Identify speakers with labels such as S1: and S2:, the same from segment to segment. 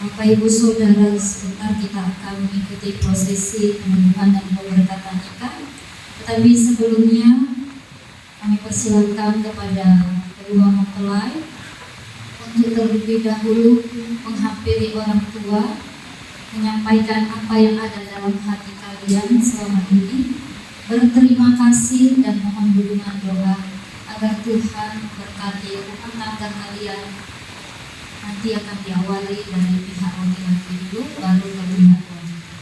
S1: Bapak Ibu Saudara, sebentar kita akan mengikuti prosesi penyembahan dan pemberkatan nikah. Tetapi sebelumnya kami persilakan kepada kedua mempelai untuk terlebih dahulu menghampiri orang tua, menyampaikan apa yang ada dalam hati kalian selama ini, berterima kasih dan mohon dukungan doa agar Tuhan memberkati rumah tangga kalian. Nanti akan diawali dari pihak laki-laki dulu, baru ke pihak wanita.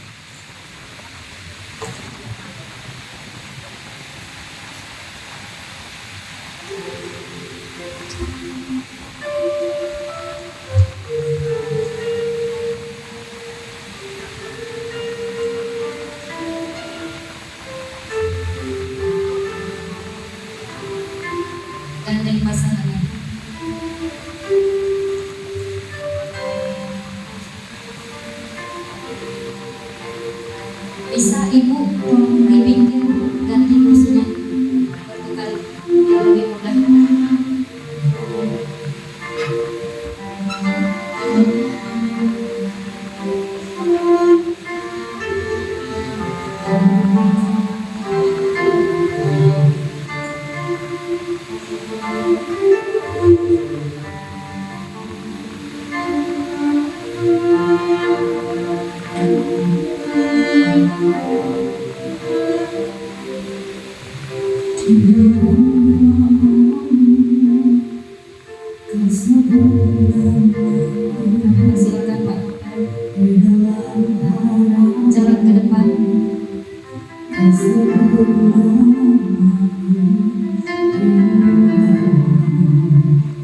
S1: Gandeng pasangannya. Bisa Ibu tolong dipinggir ganti kursinya bertukar biar lebih mudah. Silakan Pak, jalan ke depan.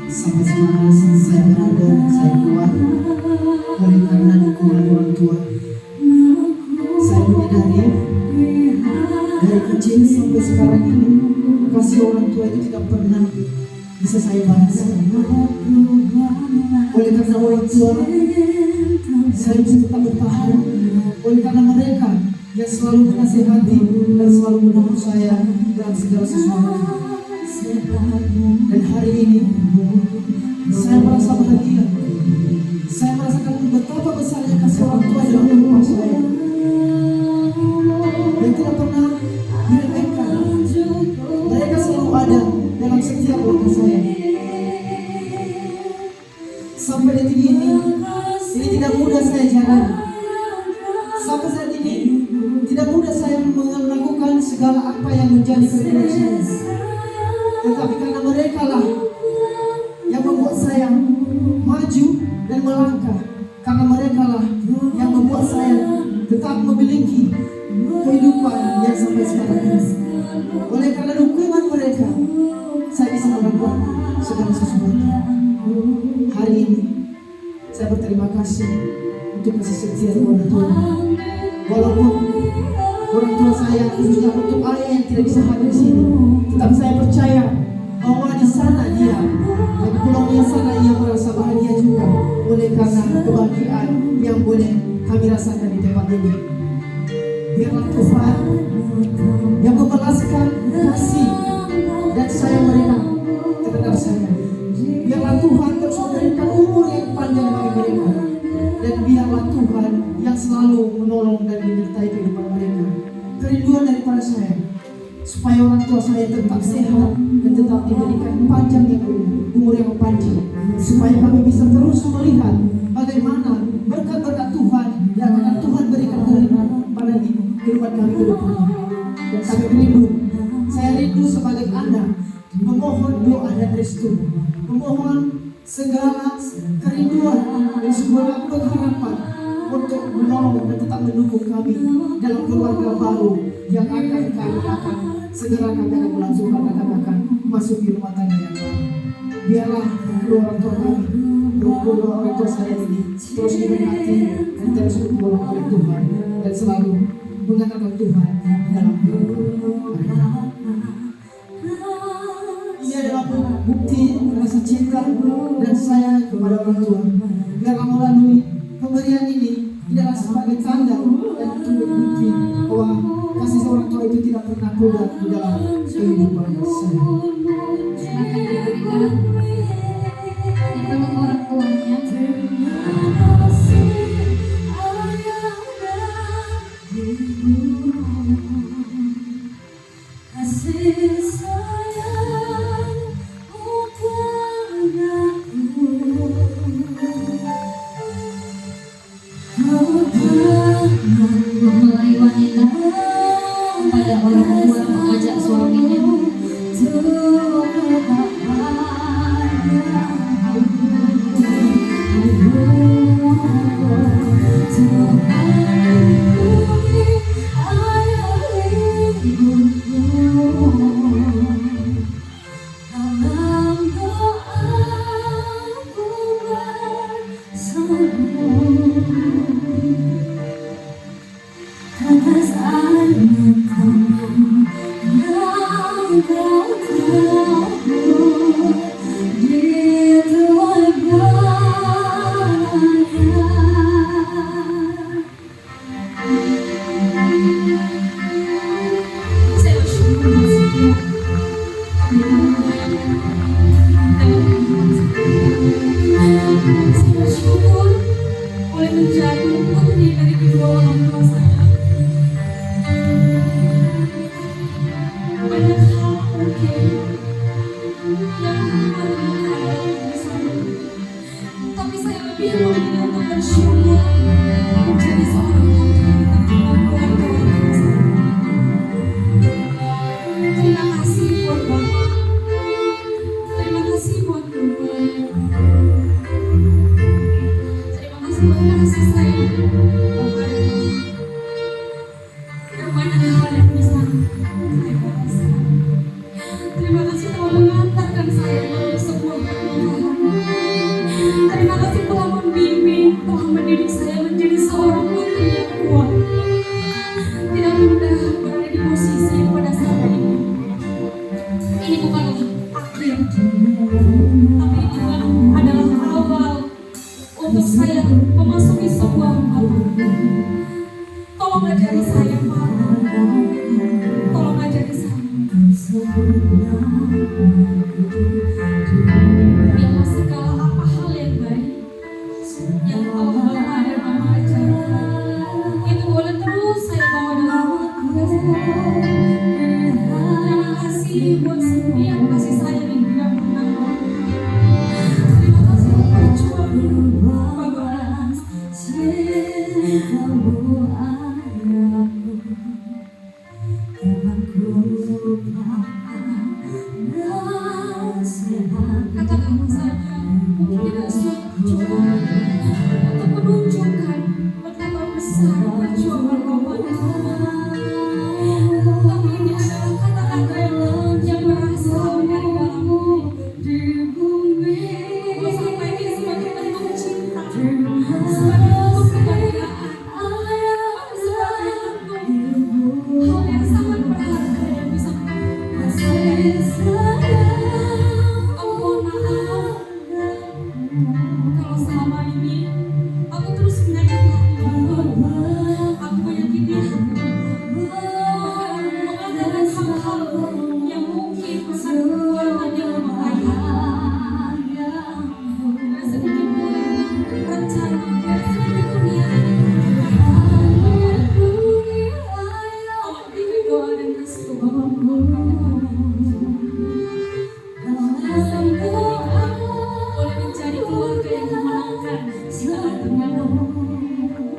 S2: Sampai sekarang saya berada, saya keluar oleh karena dukungan orang tua. Saya menyadari dari kecil sampai sekarang ini kasih orang tua itu tidak pernah bisa saya balas. Oleh karena orang tua, saya bisa tetap bertahan. Oleh karena mereka yang selalu menasihati dan selalu mendukung saya dalam segala sesuatu. Dan hari ini saya merasa bahagia. Saya merasakan betapa besarnya kasih orang tua dalam hidup saya. Dan tidak pernah diremehkan. Mereka selalu ada dalam setiap langkah saya. Sampai detik ini tidak mudah saya jalan. Sampai saat ini tidak mudah saya melakukan segala apa yang menjadi keinginan saya. Tetapi karena mereka lah yang membuat saya maju dan melangkah. Karena mereka lah yang membuat saya tetap memiliki kehidupan yang sampai sekarang ini. Oleh karena dukungan mereka, saya bisa melakukan segala sesuatu. Hari ini saya berterima kasih untuk kasih setia orang tua. Walaupun orang tua saya khususnya untuk ayah yang tidak bisa hadir di sini, tetapi saya percaya bahwa di sana dia, dan di pulaunya sana ia merasa bahagia juga oleh karena kebahagiaan yang boleh kami rasakan di tempat ini. Biarlah Tuhan yang membalaskan kasih dan sayang mereka terhadap saya. Biarlah Tuhan terus memberikan umur yang panjang bagi mereka. Dan biarlah Tuhan yang selalu menolong dan menyertai kehidupan mereka. Kerinduan daripada saya, supaya orang tua saya tetap sehat dan tetap diberikan panjang yang umur yang panjang, supaya kami bisa terus melihat bagaimana berkat-berkat Tuhan yang akan Tuhan berikan pada kehidupan kami ke depan. Dan kami rindu, saya rindu sebagai anak memohon doa dan restu, memohon segala kerinduan dan segala pengharapan untuk menolong dan tetap mendukung kami dalam keluarga baru yang akan segera kami akan melangsungkan dan akan masuk di rumah tangga yang baru. Biarlah kedua orang tua kami, kedua orang tua saya ini terus diberkati dan terus ditolong oleh Tuhan dan selalu mengandalkan Tuhan dalam hidup mereka. Ini adalah bukti rasa cinta dan sayang kepada orang tua. Biarlah melalui pemberian ini tidaklah sebagai tanda dan untuk bukti bahwa kasih seorang tua itu tidak pernah pudar di dalam kehidupan saya.
S1: Silakan diberikan. Kita orang tuanya. ada orang tua mengajak suaminya, saya bersyukur maksudnya. Saya bersyukur boleh menjadi putri dari kedua orang tua saya. Banyak hal mungkin yang ada di sana, tapi saya lebih memilih untuk bersyukur menjadi seorang putri dari keluarga orang tua saya. Terima kasih buat Bapak, terima kasih buat Ibu, terima kasih buat kasih sayang Bapak. Yang banyak hal yang bisa saya balaskan. Terima kasih telah mengantarkan saya dalam sebuah pernikahan. Terima kasih telah membimbing, telah mendidik saya menjadi seorang putri yang kuat. Tidak mudah berada di posisi pada saat ini. Ini bukanlah akhir, tapi ini adalah awal untuk saya memasuki sebuah rumah. Tolong ajari saya, Pak. Tolong ajari saya. Biarlah segala apa hal yang baik yang telah Bapak dan Mama ajarkan, itu boleh terus saya bawa dalam keluarga saya. Terima kasih buat setiap kasih sayang yang tidak pernah mau. Terima kasih untuk perjuangan Bapak. Katakan saja, mungkin tidak cukup untuk menunjukkan betapa besar perjuangan Bapak dan Mama. Tapi ini adalah kata-kata yang berasal dari dalam bumi. Bapak sampaikan sebagai bentuk cinta, sebagai bentuk kebahagiaan, sebagai bentuk hal yang sangat berharga yang bisa membuat saya. Aku mohon maaf kalau selama ini aku terus menyakiti Bapak. Aku menyakiti hati, mengatakan hal-hal yang mungkin akan membuatnya membahayakan. Tidak sedikit pun rencana, tidak sedikit pun niat yang tolong berikan doa dan restu Bapak. Boleh menjadi keluarga yang memenangkan di tengah-tengah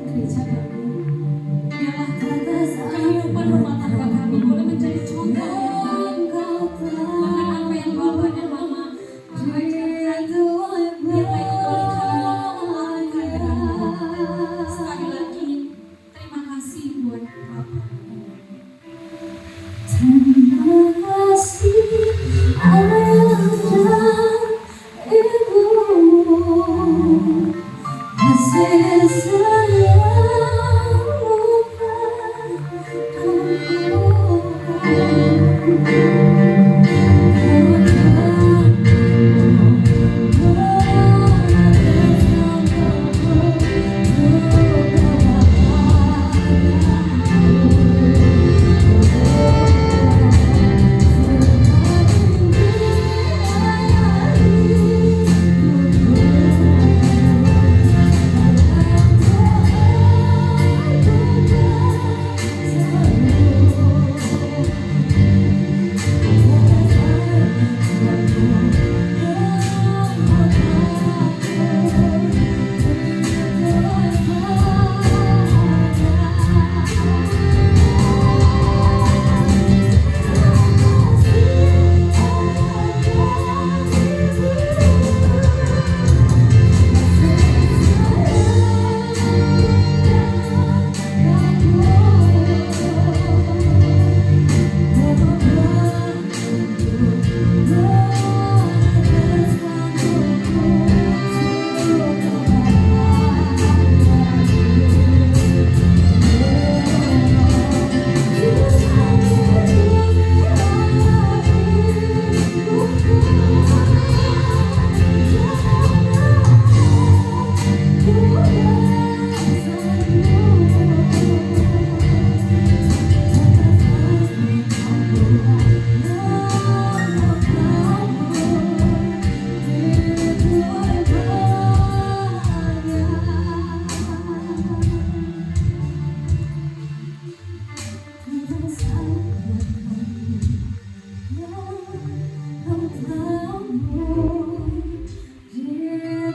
S1: gereja kami. Biarlah kehidupan rumah tangga kami boleh menjadi contoh bahkan apa yang Bapak dan Mama ajarkan. Biarlah itu boleh kami lakukan dengan baik. Sekali lagi terima kasih buat Bapak.
S3: Terima kasih ayah dan ibu, kasih sayang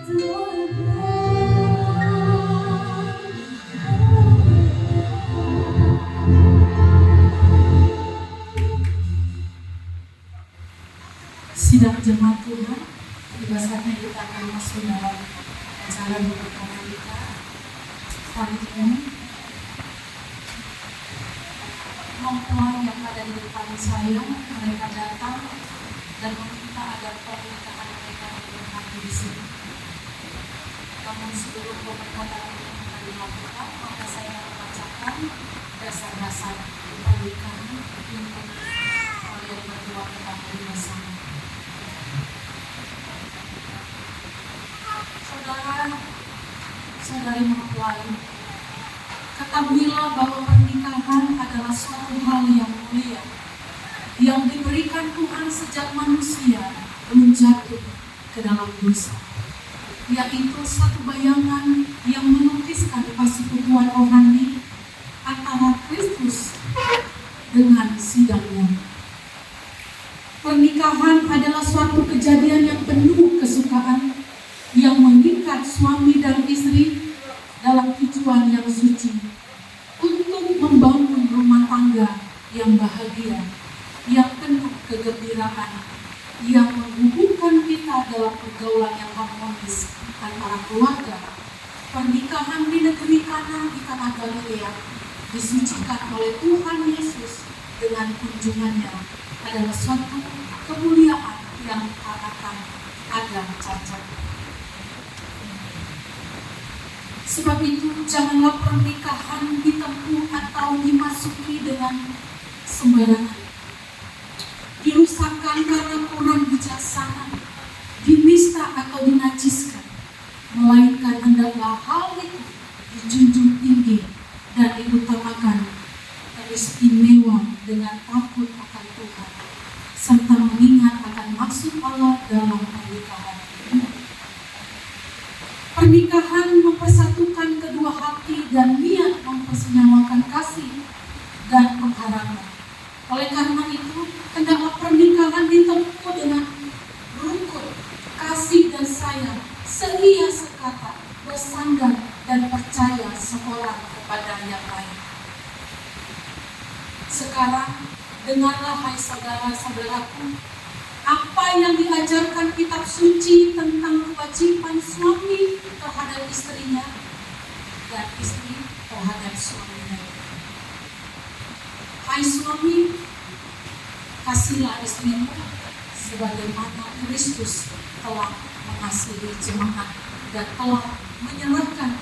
S4: Sidang jemaat Tuhan, tiba saatnya kita akan masuk dalam acara berkata kita hari ini. Mempelai yang ada di depan saya, mereka datang dan meminta agar pernikahan mereka diberkati di sini. Namun sebelum perkataan ini akan dilakukan, maka saya membacakan dasar-dasar pernikahan untuk kalian berdua ketahui bersama. Saudara-saudari mempelai, ketahuilah bahwa pernikahan adalah suatu hal yang mulia yang diberikan Tuhan sejak manusia belum jatuh ke dalam dosa, yaitu satu bayangan yang melukiskan persekutuan rohani antara Kristus dengan sidangnya. Pernikahan adalah suatu kejadian yang penuh kesukaan yang mengikat suami dan istri dalam tujuan yang suci untuk membangun rumah tangga yang bahagia, yang penuh kegembiraan, yang menghubungkan kita dalam pergaulan yang harmonis antara keluarga. Pernikahan di negeri Kana di Kana Galilea disucikan oleh Tuhan Yesus dengan kunjungannya adalah suatu kemuliaan yang tak akan ada cacat. Sebab itu janganlah pernikahan ditempuh atau dimasuki dengan sembarangan, dirusakkan karena kurang bijaksana, dinista atau dinajiskan, melainkan hendaklah hal itu dijunjung tinggi dan diutamakan, teristimewa dengan takut akan Tuhan, serta mengingat akan maksud Allah dalam pernikahan. Pernikahan mempersatukan kedua hati dan niat mempersenyawakan kasih dan pengharapan. Oleh karena itu, hendaklah pernikahan ditempuh dengan rukun, kasih dan sayang, seia sekata, bersandar dan percaya seorang kepada yang lain. Sekarang, dengarlah hai saudara-saudaraku, apa yang diajarkan kitab suci tentang kewajiban suami terhadap istrinya dan istri terhadap suaminya. Hai suami, kasihilah istrimu sebagaimana Kristus telah mengasihi jemaat dan telah menyerahkan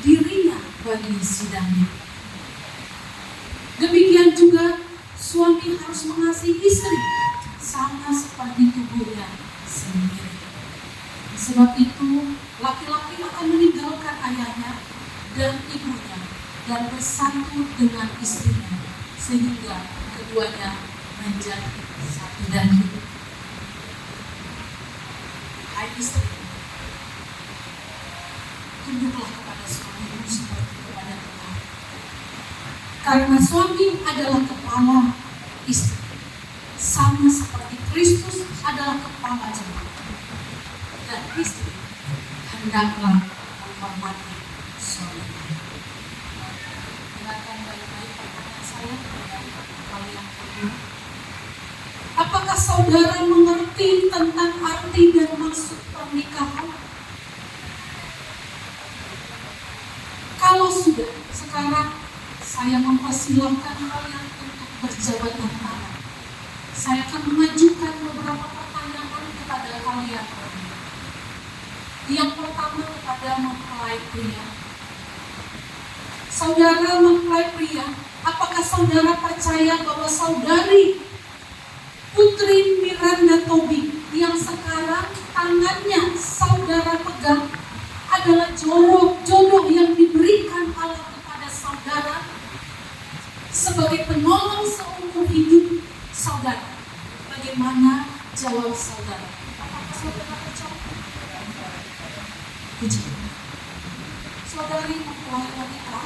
S4: dirinya bagi sidangnya. Demikian juga suami harus mengasihi istri sama seperti tubuhnya sendiri. Sebab itu laki-laki akan meninggalkan ayahnya dan ibunya dan bersatu dengan istrinya sehingga keduanya menjadi satu daging. Hai istri, tunduklah kepada suamimu seperti kepada Tuhan, karena suami adalah kepala istri, sama seperti Kristus adalah kepala jemaat, dan istri hendaklah menghormati suaminya. Dengarkan baik-baik pertanyaan saya dari kalian berdua. Apakah saudara mengerti tentang arti dan maksud pernikahan? Kalau sudah, sekarang saya mempersilahkan kalian untuk berjabat tangan. Saya akan mengajukan beberapa pertanyaan kepada kalian. Yang pertama kepada mempelai pria. Saudara mempelai pria, apakah saudara percaya bahwa saudari Putri Miranda Tobing yang sekarang tangannya saudara pegang adalah jodoh yang diberikan Allah kepada saudara sebagai penolong seumur hidup saudara? Bagaimana jawab saudara? Apakah saudara percaya? Puji. Saudari mempelai wanita,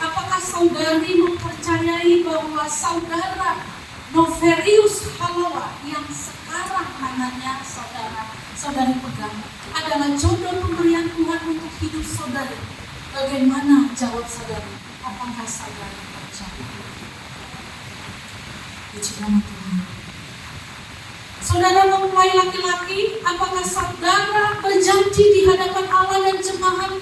S4: apakah saudari mempercayai bahwa saudara Noverius Halawa yang sekarang tangannya saudari pegang adalah jodoh pemberian Tuhan untuk hidup saudari. Bagaimana jawab saudari? Apakah saudari percaya? Puji nama Tuhan. Saudara mempelai laki-laki, apakah saudara berjanji di hadapan Allah dan jemaat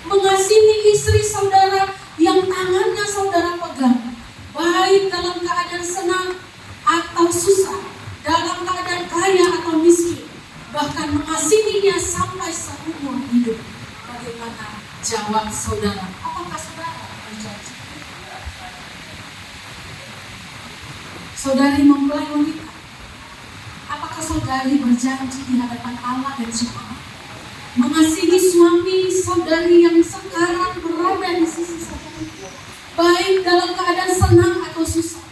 S4: mengasihi istri saudara yang tangannya saudara pegang, baik dalam keadaan senang atau susah, dalam keadaan kaya atau miskin, bahkan mengasihinya sampai seumur hidup? Bagaimana jawab saudara? Apakah saudara berjanji? Saudari mempelai wanita, apakah saudari berjanji di hadapan Allah dan jemaat mengasihi suami saudari yang sekarang berada di sisi saudari, baik dalam keadaan senang atau susah,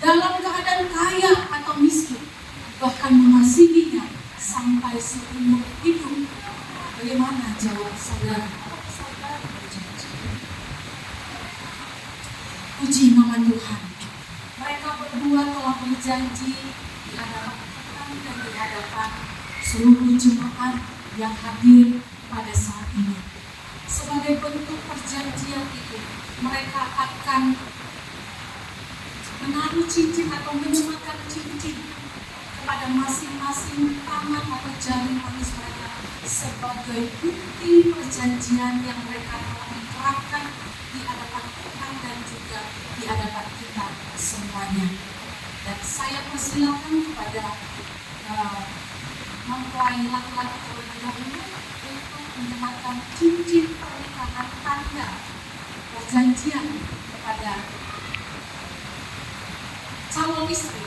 S4: dalam keadaan kaya atau miskin, bahkan mengasihinya sampai seumur hidup? Bagaimana jawab saudara? Apakah saudari berjanji? Puji nama Tuhan. Mereka berdua telah berjanji di hadapan Tuhan dan di hadapan seluruh jemaat yang hadir pada saat ini. Sebagai bentuk perjanjian itu, mereka akan menaruh cincin atau menyematkan cincin kepada masing-masing tangan atau jari manis mereka sebagai bukti perjanjian yang mereka telah menerapkan di hadapan Tuhan dan juga di hadapan kita semuanya. Dan saya persilakan kepada mempelai laki-laki terlebih dahulu untuk menyematkan cincin pernikahan tanda perjanjian kepada calon istri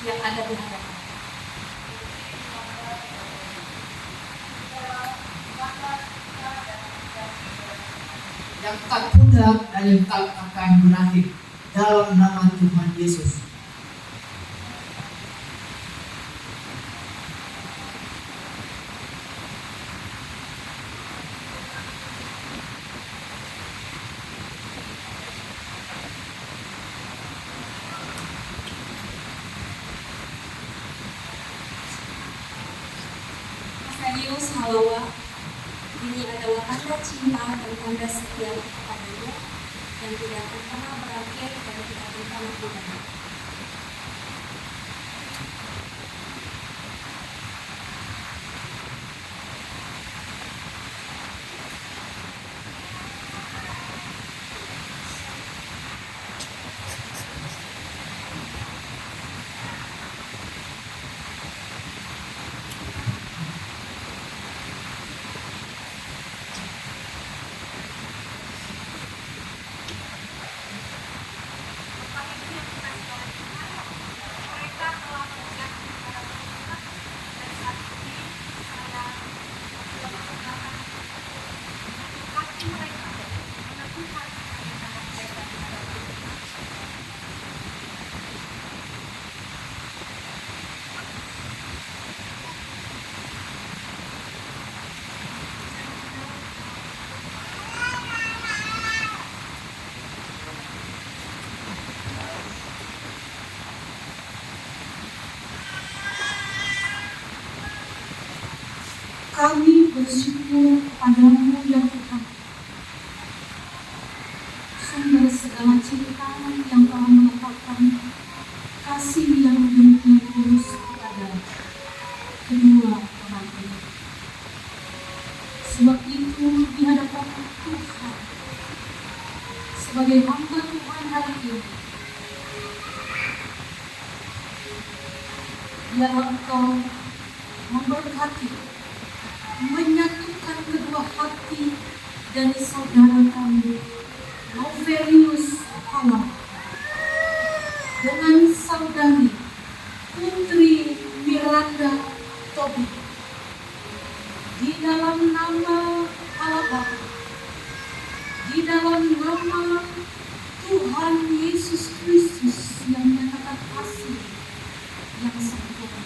S4: yang ada di hadapan.
S2: Yang tak pundak dan yang tak akan berakhir, dalam nama Tuhan Yesus.
S3: Serius Halawa, ini adalah tanda cinta dan tanda setia kepadanya yang tidak akan pernah berakhir dan tidak akan pernah pudar.
S4: Kami bersyukur kepadamu ya Tuhan, sumber segala cinta yang telah meletakkan kasih yang demikian tulus kepada kedua orang ini. Sebab itu di hadapan Tuhan, sebagai hamba Tuhan hari ini, biarlah Engkau memberkati, menyatukan kedua hati dari saudara kami Novelius Halawa dengan saudari Putri Miranda Tobi di dalam nama Allah Bapa, di dalam nama Tuhan Yesus Kristus yang menyatakan kasih yang sempurna,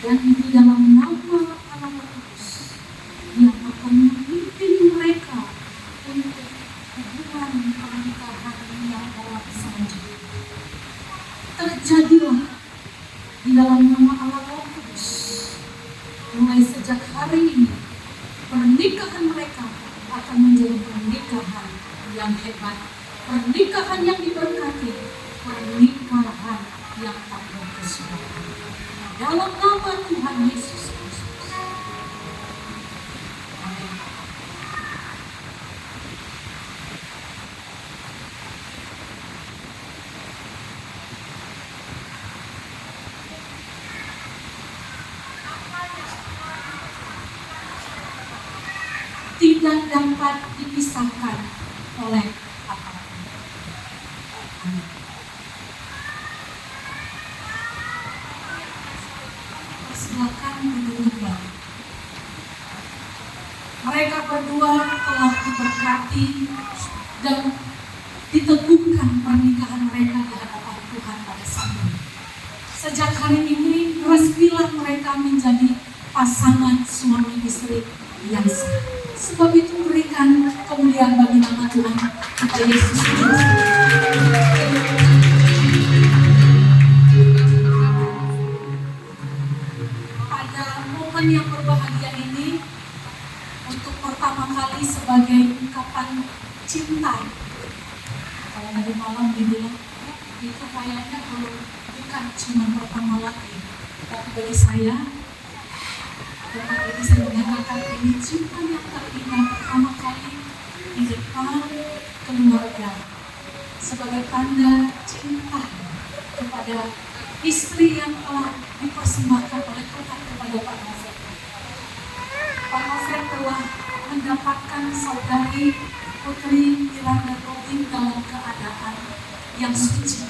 S4: dan di dalam nama Anak Kudus yang akan memimpin mereka untuk hubungan pernikahan yang dalam selanjutnya. Terjadilah di dalam nama Allah Kudus, mulai sejak hari ini pernikahan mereka akan menjadi pernikahan yang hebat, pernikahan yang diberkati, pernikahan yang tak berkesudahan. Dalam nama Tuhan Yesus Kristus. Amin. Tidak dapat dipisahkan oleh apapun. Amin. Silakan menunduk bahu. Mereka berdua telah diberkati dan diteguhkan pernikahan mereka di hadapan Tuhan pada saat ini. Sejak hari ini, resmilah mereka menjadi pasangan suami istri yang sah. Sebab itu berikan kemuliaan bagi nama Tuhan kita Yesus Kristus. Pada momen yang berbahagia ini, untuk pertama kali sebagai ungkapan cinta, kalau tadi malam dibilang itu kayaknya bukan cuma pertama lagi, tapi bagi saya Bapak ini saya mengatakan ini cinta yang terindah pertama kali di depan keluarga sebagai tanda cinta kepada istri yang telah dipersembahkan oleh Tuhan kepada Pak Novel. Pak Novel telah mendapatkan saudari Putri Miranda Robin dalam keadaan yang suci.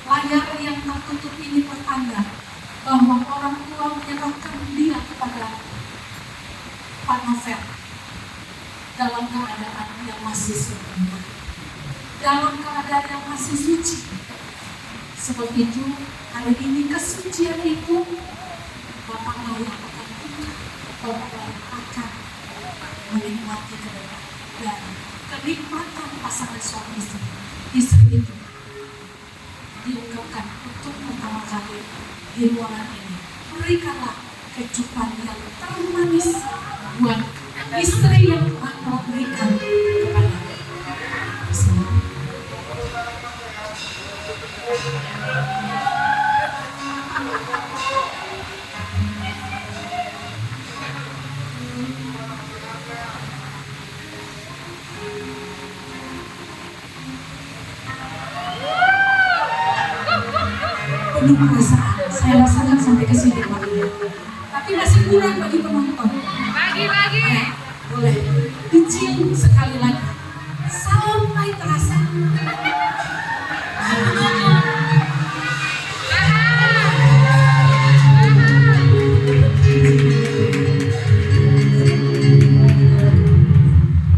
S4: Layar yang tertutup ini pertanda bahwa orang tua menyerahkan dia kepada Pak Novel dalam keadaan yang masih sempurna, dalam keadaan yang masih suci. Sebab itu hari ini kesucian itu Bapak layak akan buka, Bapak layak akan menikmati ke depan dan kenikmatan pasangan suami istri itu diungkapkan untuk pertama kali di ruangan ini. Berikanlah kecupan yang termanis buat istri yang Tuhan mau berikan kepada kita. Penuh perasaan, saya rasakan sampai ke sini Pak. Tapi masih kurang bagi penonton. Bagi. Boleh dicium sekali lagi sampai terasa.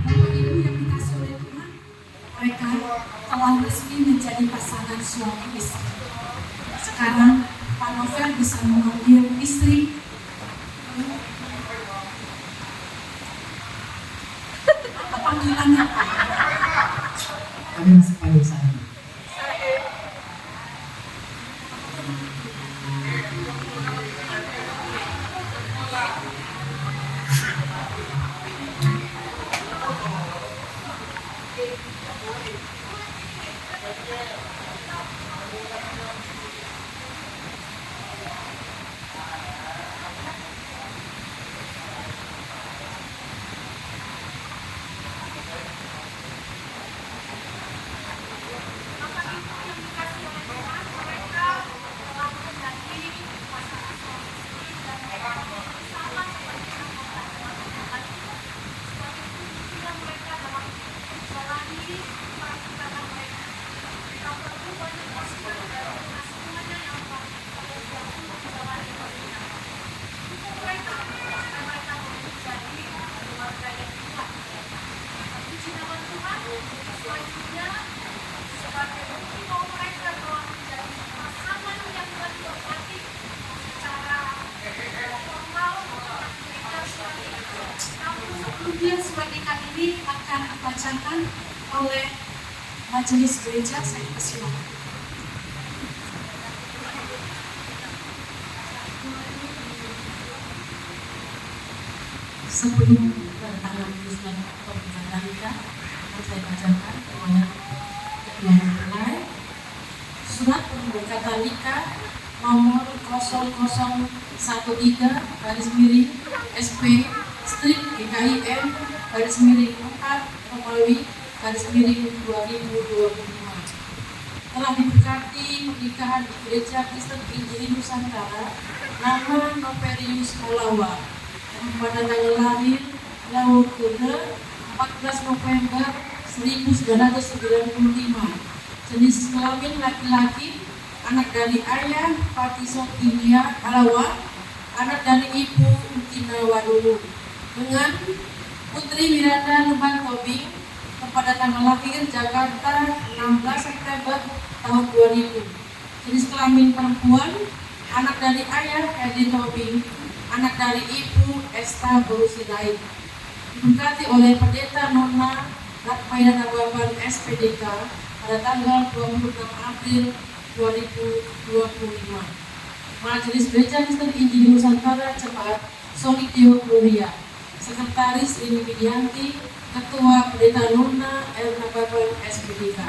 S4: Bapak Ibu yang dikasih oleh Tuhan, mereka telah resmi menjadi pasangan suami istri. Sekarang Pak Novel bisa memanggil istri. Apa panggilannya Pak?
S2: Kami masih panggil saya. Kemudian surat nikah ini akan dibacakan oleh majelis gereja. Saya persilakan.
S4: sebelum tanggal penulisan pembukaan Dalika akan saya bacakan riwayat kedua mempelai. Surat pembukaan Dalika nomor 0013 garis miring SP strip GKIM garis miring 4 Romawi garis miring 2025. Telah diberkati pernikahan di Gereja Kristen Injili Nusantara nama Noverius Malawa yang pada tanggal lahir Laut Kode 14 November 1995, jenis kelamin laki-laki, anak dari ayah Patiso Ilya Malawa, anak dari ibu Utina Wadulu, dengan Putri Wirada Leban Tobing pada tanggal lahir Jakarta 16 September tahun 2000, jenis kelamin perempuan, anak dari ayah Edi Tobing, anak dari ibu Esta Borusidai, diberkati oleh Pendeta Nona Ratmaida Nababan SPDK pada tanggal 26 April 2025. Majelis Gereja Kristen Injili Nusantara Jemaat Solideo Gloria, Sekretaris Rini Widianti, Ketua Pendeta Nona R. Nababan SPDK.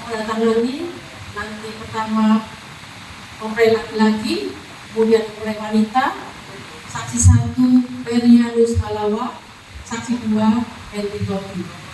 S4: Pada tanggal ini nanti pertama mempelai laki-laki, kemudian mempelai wanita, saksi 1 Perianus Malawa, saksi 2 Henry Topi.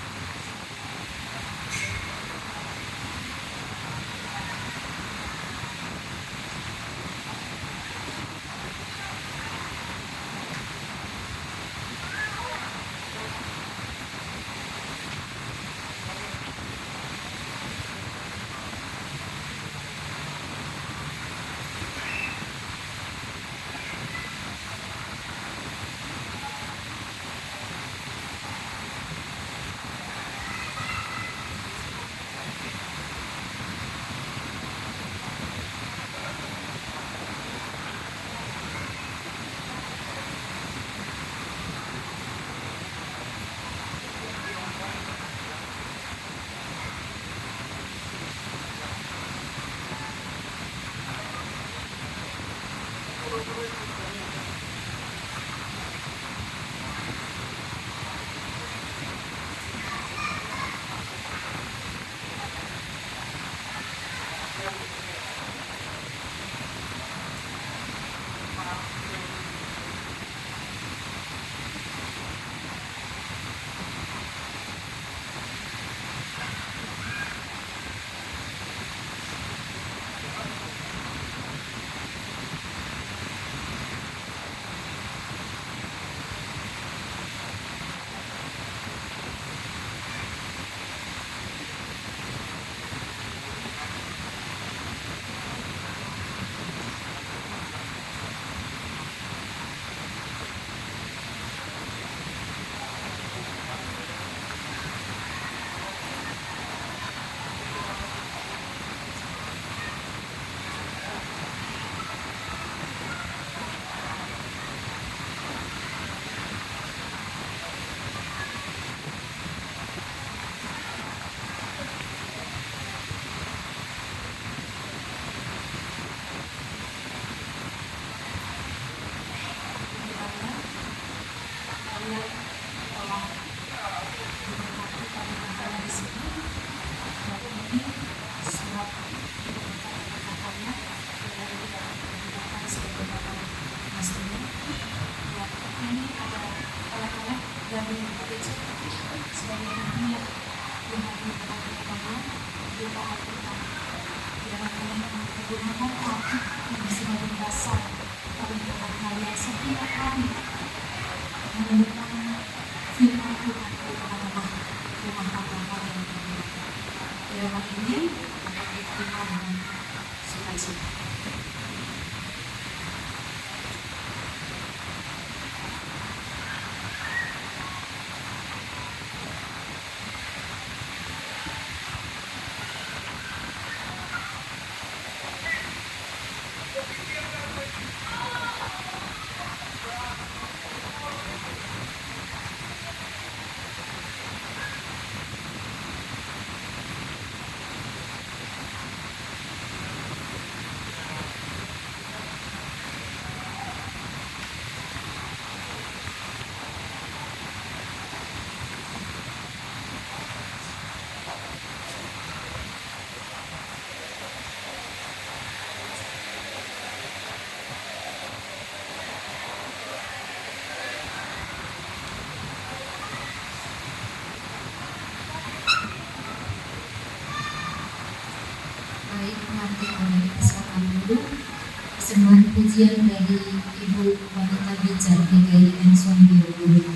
S1: persembahan pujian dari Ibu Wanita Bijak DKI Enson Bioguru.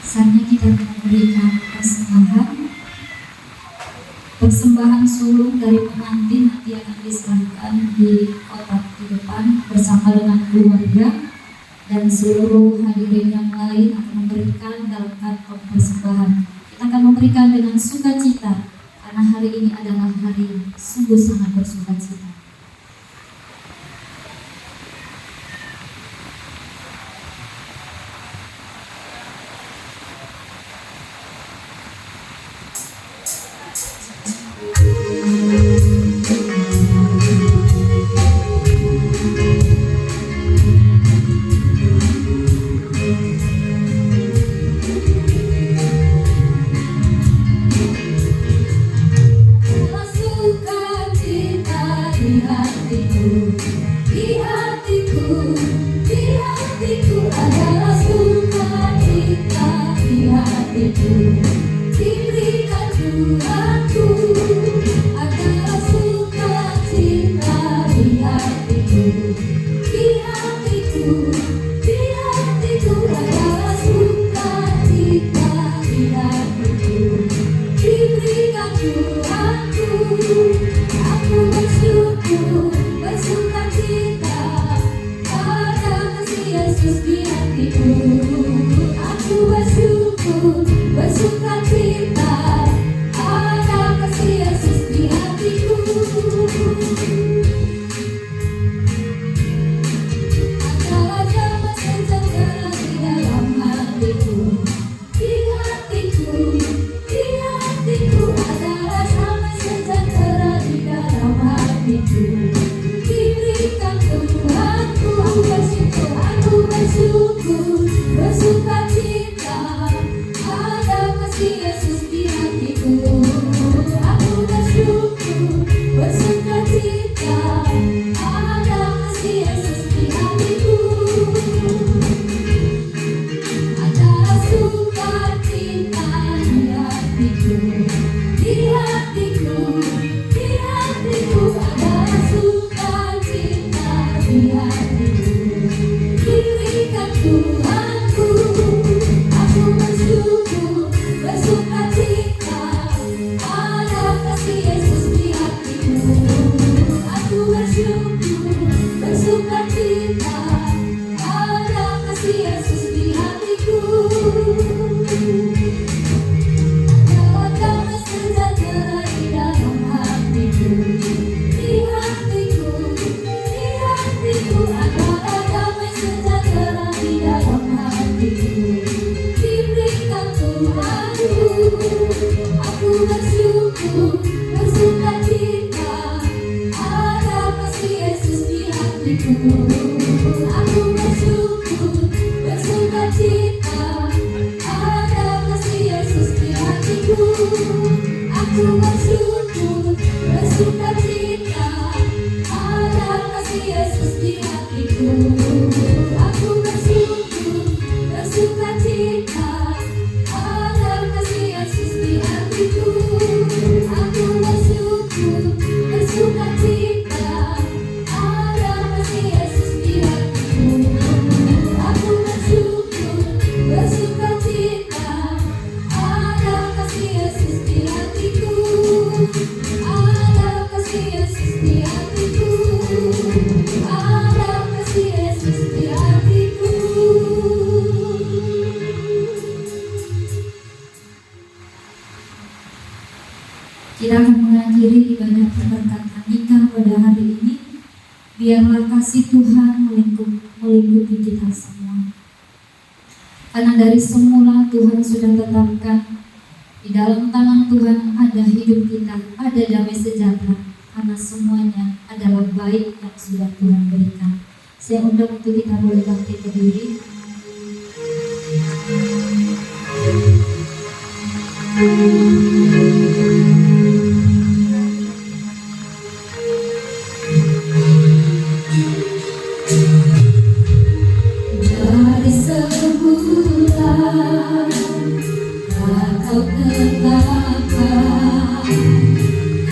S1: Saatnya kita memberikan persembahan sulung dari pengantin nanti akan diserahkan di kotak di depan bersama dengan keluarga, dan seluruh hadirin yang lain akan memberikan dalam kantong persembahan. Kita akan memberikan dengan sukacita karena hari ini adalah hari sungguh sangat bersukacita. Kita akan mengakhiri ibadah pemberkatan nikah pada hari ini. Biarlah kasih Tuhan melingkupi kita semua. Karena dari semula Tuhan sudah tetapkan di dalam tangan Tuhan ada hidup kita, ada damai sejahtera. Karena semuanya adalah baik yang sudah Tuhan berikan. Saya undang untuk kita boleh bangkit berdiri. Dari semula Kau tetapkan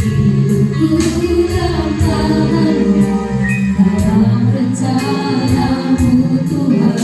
S1: hidupku dalam tangan-Mu, dalam rencana-Mu Tuhan.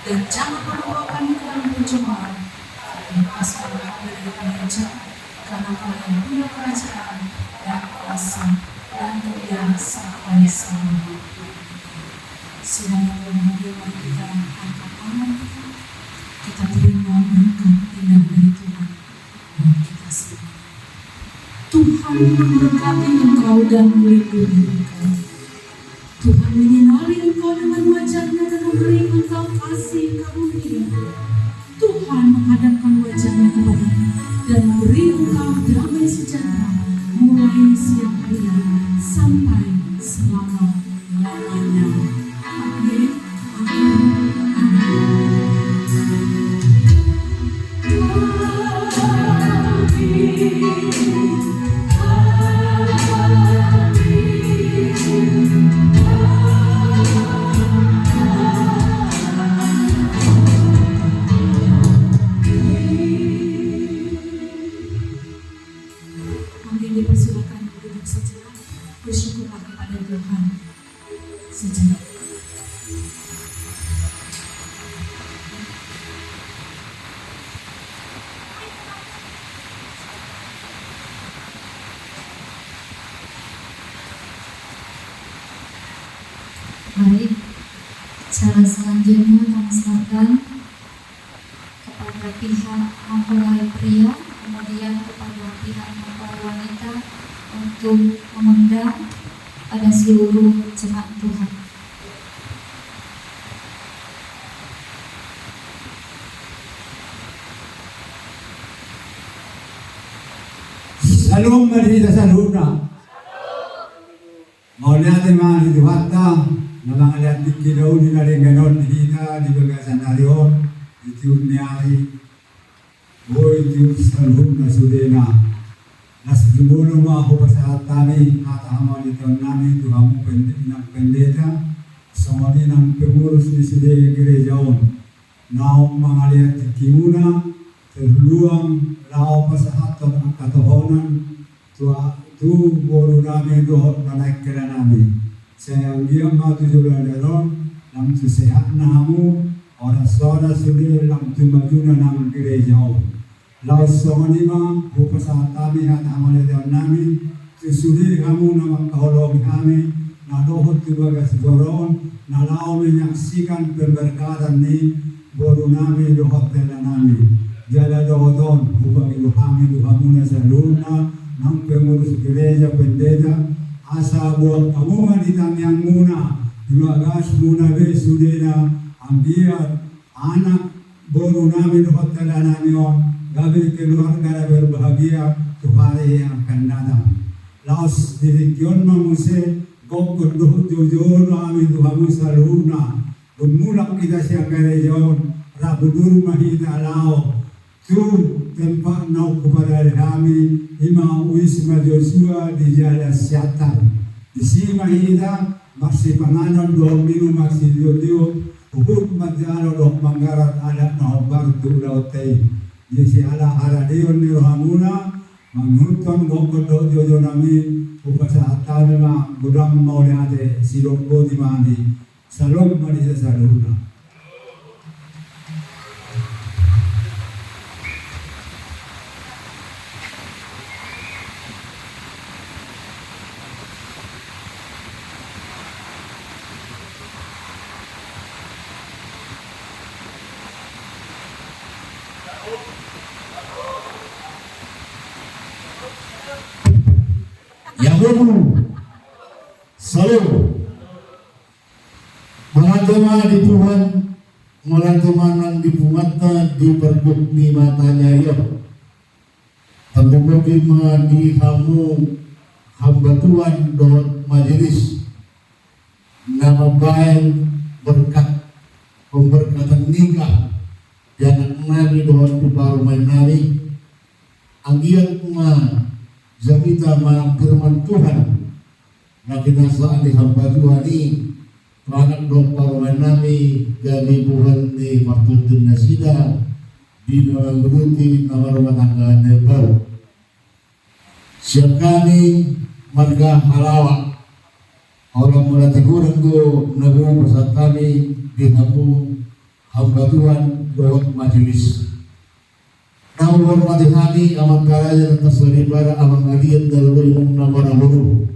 S4: Dan jangan membawa kami ke dalam pencobaan, lepaskan kami dari yang jahat, karena Kau yang punya kerajaan dan kuasa dan kemuliaan sampai selamanya. Sedang berbahagia mari kita angkat tangan kita terima berkat indah dari Tuhan buat kita semua. Tuhan memberkati engkau dan melindungi engkau. Tuhan menyinari engkau dengan wajah-Nya dan memberi engkau kasih karunia. Tuhan menghadapkan wajah-Nya kepadamu dan memberi engkau damai sejahtera mulai siang hari sampai selama-lamanya. Amin. Dipersilakan duduk sejenak, bersyukurlah kepada Tuhan sejenak.
S1: Mari cara Selanjutnya kami serahkan kepada pihak mempelai pria, kemudian kepada pihak mempelai wanita untuk mengundang pada seluruh jemaat Tuhan.
S5: Shalom Marita Saluna. Mau natin mga nituhata na mga lahat kilaw ni nalinganon hita di bagasan arion itiun niyari o itiun salhum na sudena nas dumulong mga kupasahat tani natahama nito namin tuhamu ng pendeta sumali ng pemurus ni sudega gerejaon naong mga lihat kimuna terluang lao pasahat ang katohonan tu boru namin doon na naikira namin. Saya uliang mga tujulan daron, lang tu sehat na hamu, oras-oras suli lang tumaju na namin gereja o. Laos sa manima, hupasahat kami at amal daon namin, susuli hamu na magkahulog kami, na dohot tubaga sa doron, na lao menyaksikan pemberkatan ni boru namin dohot na namin. Jala dohoton, upang iluhami duhamu na sa luna, ng pengurus gereja pendeta asa buat kamu ditang yang muna dimagas muna be sudena ambiar anak boru namin hotel namin gabi keluarga berbahagia tuhari yang akan datang laos direkion mamuse gok kuduh jojo namin tuhamu saluna dumulak kita siang gereja rabudur mahita lao tu tempat nau kepada kami ima Wisma Joshua di Jalan Siatar di sini mahida masih panganan domino masih dio uhud madjalo dok manggarat adat nau bartu lautei jesi ala haradion ni rohamuna manghuton gokodo jojo nami upasa atame ma budam mauliade siloko di mandi salom mari saluna.
S6: Yahudu, selalu mengatama di Tuhan, mengatama di pungata di berguk ni matanya ya. Tanggupi di kamu hamba Tuhan dohot majelis nama baik berkat pemberkatan nikah yang nabi dohot di paruman nabi anggiat Zamita malam firman Tuhan na kinasaan ni hamba Tuhan ni anak dong paruman nami gabi Tuhan ni maktudun na sida di dalam beruti na rumah tangga na baru siap kami marga halawa orang mula tiguran ko nagawang pasat kami di hamba Tuhan doon majelis Nawar matihani amat karajan tasaribara amat ngaliat dalaway mong namarahuro.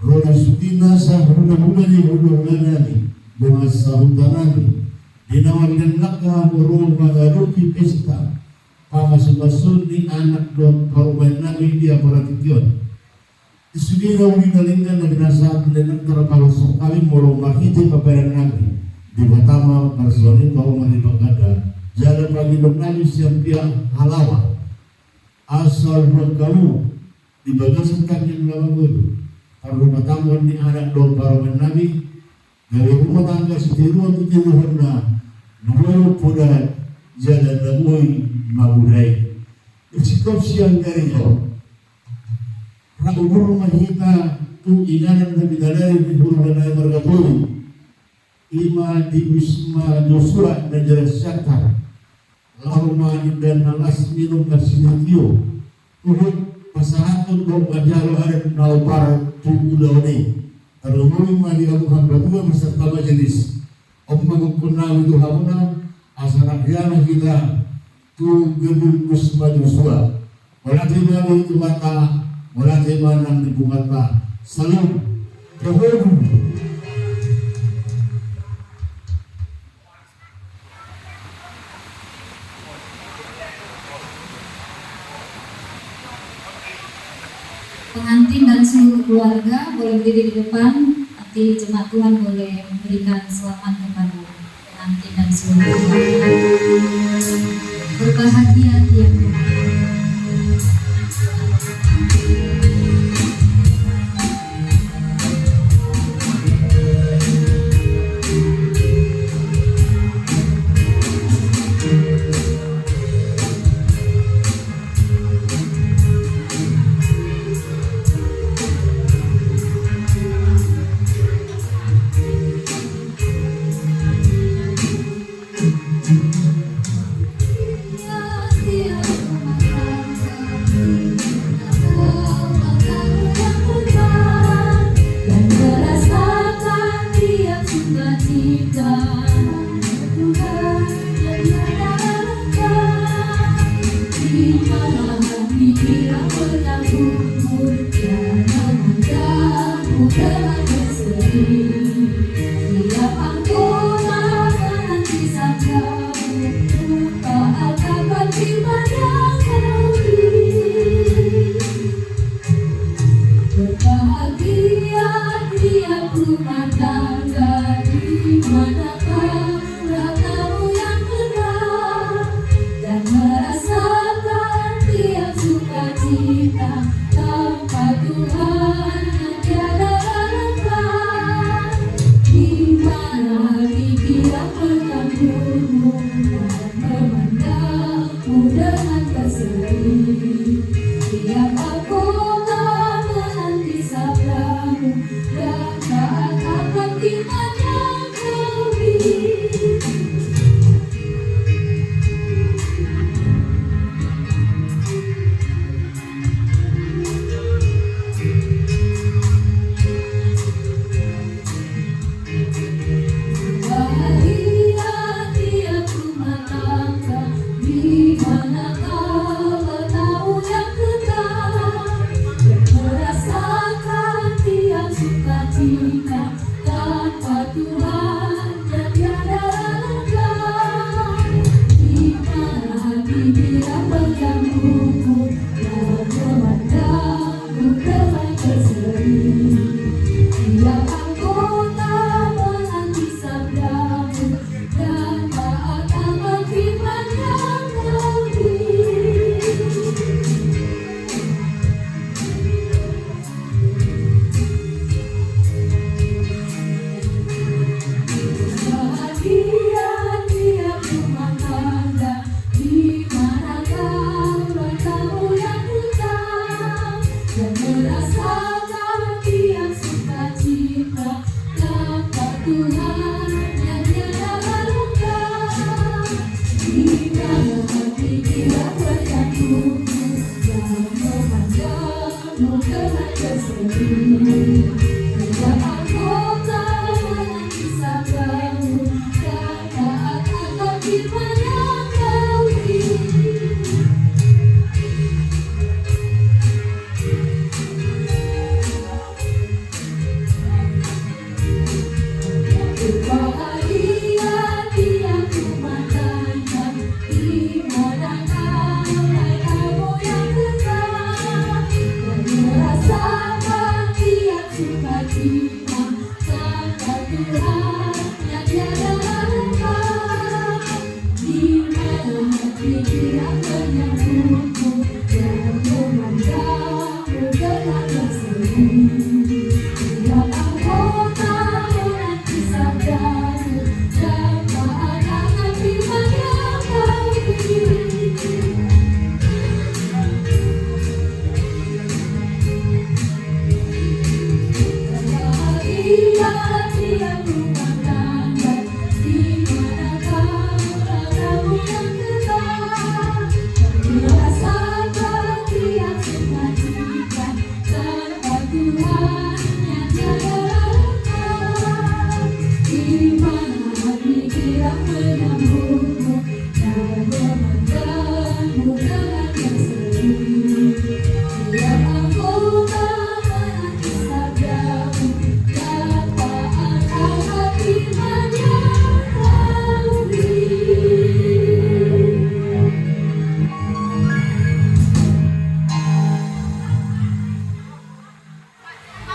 S6: Rona sutina sa huna-huna ni huna-huna ni bunga sa huntanani. Dinawagan naka murong mga rupi pesta. Pamasubasun ni anak doon parumayan namin dia para tityon. Isudina ulingalingan na binasaat nila ng tarapalosok kami murong makiti papayan namin. Di batama karsonin pauman ni Pagkada. Jalan bagi nabi siap dia halawa asal buat kamu di bagasan kaki lama gudu kalau matanggal ni anak dong paruman nabi dari rumah tangga setiru atau tiruhan na nunggu pada jalan nabi mabudai sikap siang dari jauh rakyat mahita tu inanan nabi dalari di buruan nabi margapuri ima di Wisma Joshua dan Jalan Siatar Larumani dan nalas minum kasinitio uhud pasahatun dong majalo adan naupar tuulaw ni tarumuli mali aku hamba tua beserta majelis magukun namin ito hamuna asanakyana kita tu gedung Wisma Joshua wala tayo namin ito mata wala tayo manang di bungata salam Tuhan
S1: pengantin dan seluruh keluarga boleh berdiri di depan. Nanti jemaat Tuhan boleh memberikan selamat kepada pengantin dan seluruh keluarga. Berbahagia tiap rumah tangga di mana kamu yang tenang dan merasakan tiap sukacita tanpa Tuhan yang tiada harapan. Di mana hati kita bertemu